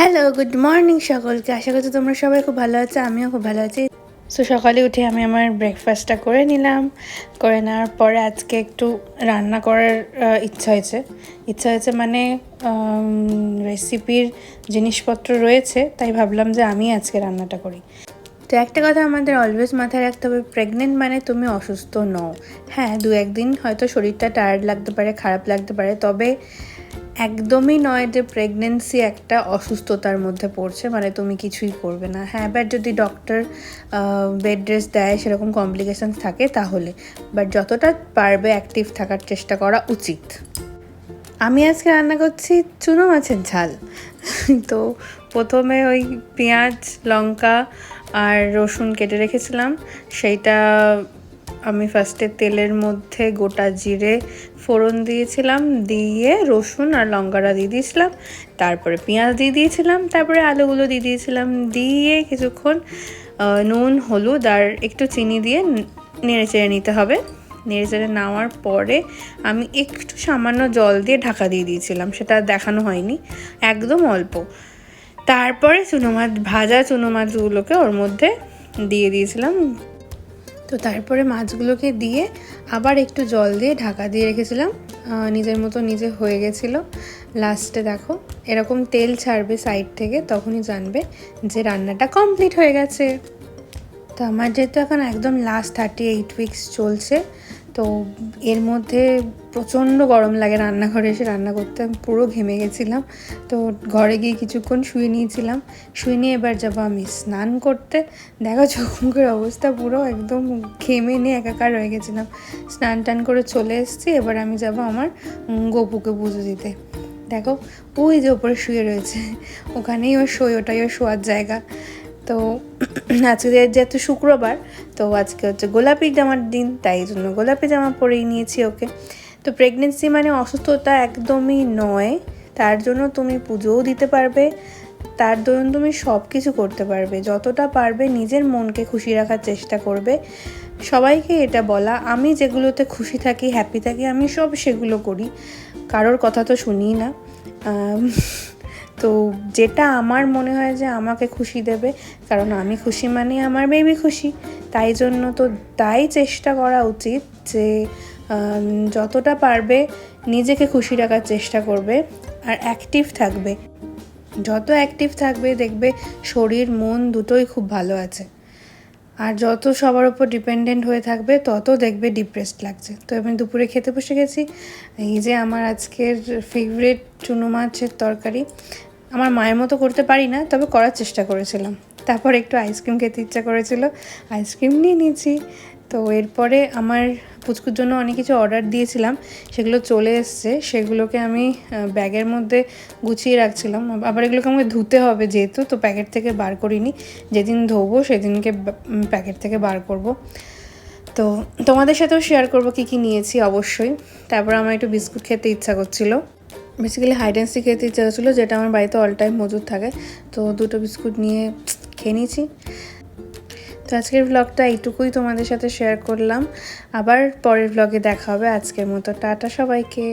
Hello, good morning সকলকে। আশা করছি তোমরা সবাই খুব ভালো আছো, আমিও খুব ভালো আছি। সো সকালে উঠে আমি আমার ব্রেকফাস্টটা করে নিলাম। করে নেওয়ার পরে আজকে একটু রান্না করার ইচ্ছা হয়েছে মানে রেসিপির জিনিসপত্র রয়েছে, তাই ভাবলাম যে আমি আজকে রান্নাটা করি। তো একটা কথা আমাদের অলওয়েজ মাথায় রাখতে হবে, প্রেগনেন্ট মানে তুমি অসুস্থ নও। হ্যাঁ, 2-1 দিন হয়তো শরীরটা টায়ার্ড লাগতে পারে, খারাপ লাগতে পারে, তবে একদমই নয় যে প্রেগনেন্সি একটা অসুস্থতার মধ্যে পড়ছে মানে তুমি কিছুই করবে না। হ্যাঁ, বাট যদি ডক্টর বেড রেস্ট দেয়, সেরকম কমপ্লিকেশানস থাকে তাহলে, বাট যতটা পারবে অ্যাক্টিভ থাকার চেষ্টা করা উচিত। আমি আজকে রান্না করছি চুনো মাছের ঝাল। তো প্রথমে ওই পেঁয়াজ, লঙ্কা আর রসুন কেটে রেখেছিলাম, সেইটা আমি ফার্স্টে তেলের মধ্যে গোটা জিরে ফোড়ন দিয়েছিলাম, দিয়ে রসুন আর লঙ্কাটা দিয়ে দিয়েছিলাম, তারপরে পেঁয়াজ দিয়ে দিয়েছিলাম, তারপরে আলুগুলো দিয়ে দিয়েছিলাম, দিয়ে কিছুক্ষণ নুন, হলুদ আর একটু চিনি দিয়ে নেড়ে চেড়ে নিতে হবে। নেড়ে চেড়ে নেওয়ার পরে আমি একটু সামান্য জল দিয়ে ঢাকা দিয়ে দিয়েছিলাম, সেটা দেখানো হয়নি, একদম অল্প। তারপরে ভাজা চুনো মাছগুলোকে ওর মধ্যে দিয়ে দিয়েছিলাম। তো তারপরে মাছগুলোকে দিয়ে আবার একটু জল দিয়ে ঢাকা দিয়ে রেখেছিলাম, নিজের মতো নিজে হয়ে গেছিলো। লাস্টে দেখো এরকম তেল ছাড়বে সাইড থেকে, তখনই জানবে যে রান্নাটা কমপ্লিট হয়ে গেছে। তো আমার যেহেতু এখন একদম লাস্ট 38 উইকস চলছে, তো এর মধ্যে প্রচণ্ড গরম লাগে রান্নাঘরে এসে রান্না করতে, আমি পুরো ঘেমে গেছিলাম। তো ঘরে গিয়ে কিছুক্ষণ শুয়ে নিয়ে এবার যাবো আমি স্নান করতে। দেখো চোখ মুখের অবস্থা পুরো একদম ঘেমে নিয়ে একাকার হয়ে গেছিলাম। স্নান টান করে চলে এসেছি, এবার আমি যাব আমার গপুকে পুজো দিতে। দেখো ওই যে ওপরে শুয়ে রয়েছে, ওখানেই ওর ওটাই ওর শোয়ার জায়গা। তো আজকে যেহেতু শুক্রবার, তো আজকে হচ্ছে গোলাপি জামার দিন, তাই জন্য গোলাপি জামা পরেই নিয়েছি ওকে। তো প্রেগনেন্সি মানে অসুস্থতা একদমই নয়, তার জন্য তুমি পুজোও দিতে পারবে, তার দরুন তুমি সব কিছু করতে পারবে। যতটা পারবে নিজের মনকে খুশি রাখার চেষ্টা করবে। সবাইকে এটা বলা, আমি যেগুলোতে খুশি থাকি, হ্যাপি থাকি, আমি সব সেগুলো করি, কারোর কথা তো শুনিই না। তো যেটা আমার মনে হয় যে আমাকে খুশি দেবে, কারণ আমি খুশি মানে আমার বেবি খুশি, তাই চেষ্টা করা উচিত যে যতটা পারবে নিজেকে খুশি রাখার চেষ্টা করবে আর অ্যাক্টিভ থাকবে। যত অ্যাক্টিভ থাকবে দেখবে শরীর মন দুটোই খুব ভালো আছে। আর যত সবার ওপর ডিপেন্ডেন্ট হয়ে থাকবে তত দেখবে ডিপ্রেসড লাগছে। তো আমি দুপুরে খেতে বসে গেছি। এই যে আমার আজকের ফেভারিট চুনো মাছের তরকারি। আমার মায়ের মতো করতে পারি না, তবে করার চেষ্টা করেছিলাম। তারপর একটু আইসক্রিম খেতে ইচ্ছা করেছিল, আইসক্রিম নিয়ে নিয়েছি। তো এরপরে আমার পুচকুর জন্য অনেক কিছু অর্ডার দিয়েছিলাম, সেগুলো চলে এসছে, সেগুলোকে আমি ব্যাগের মধ্যে গুছিয়ে রাখছিলাম। আবার এগুলোকে আমাকে ধুতে হবে যেহেতু, তো প্যাকেট থেকে বার করিনি, যেদিন ধোবো সেদিনকে প্যাকেট থেকে বার করব। তো তোমাদের সাথেও শেয়ার করবো কী কী নিয়েছি অবশ্যই। তারপর আমার একটু বিস্কুট খেতে ইচ্ছা করছিলো, বেসিক্যালি হাইড অ্যান্ড সিক খেতে ইচ্ছা হচ্ছিলো, যেটা আমার বাড়িতে অল টাইম মজুদ থাকে। তো 2টো বিস্কুট নিয়ে খেয়ে নিয়েছি। তো আজকের ব্লগটা এইটুকুই তোমাদের সাথে শেয়ার করলাম, আবার পরের ব্লগে দেখা হবে। আজকের মতো টাটা সবাইকে।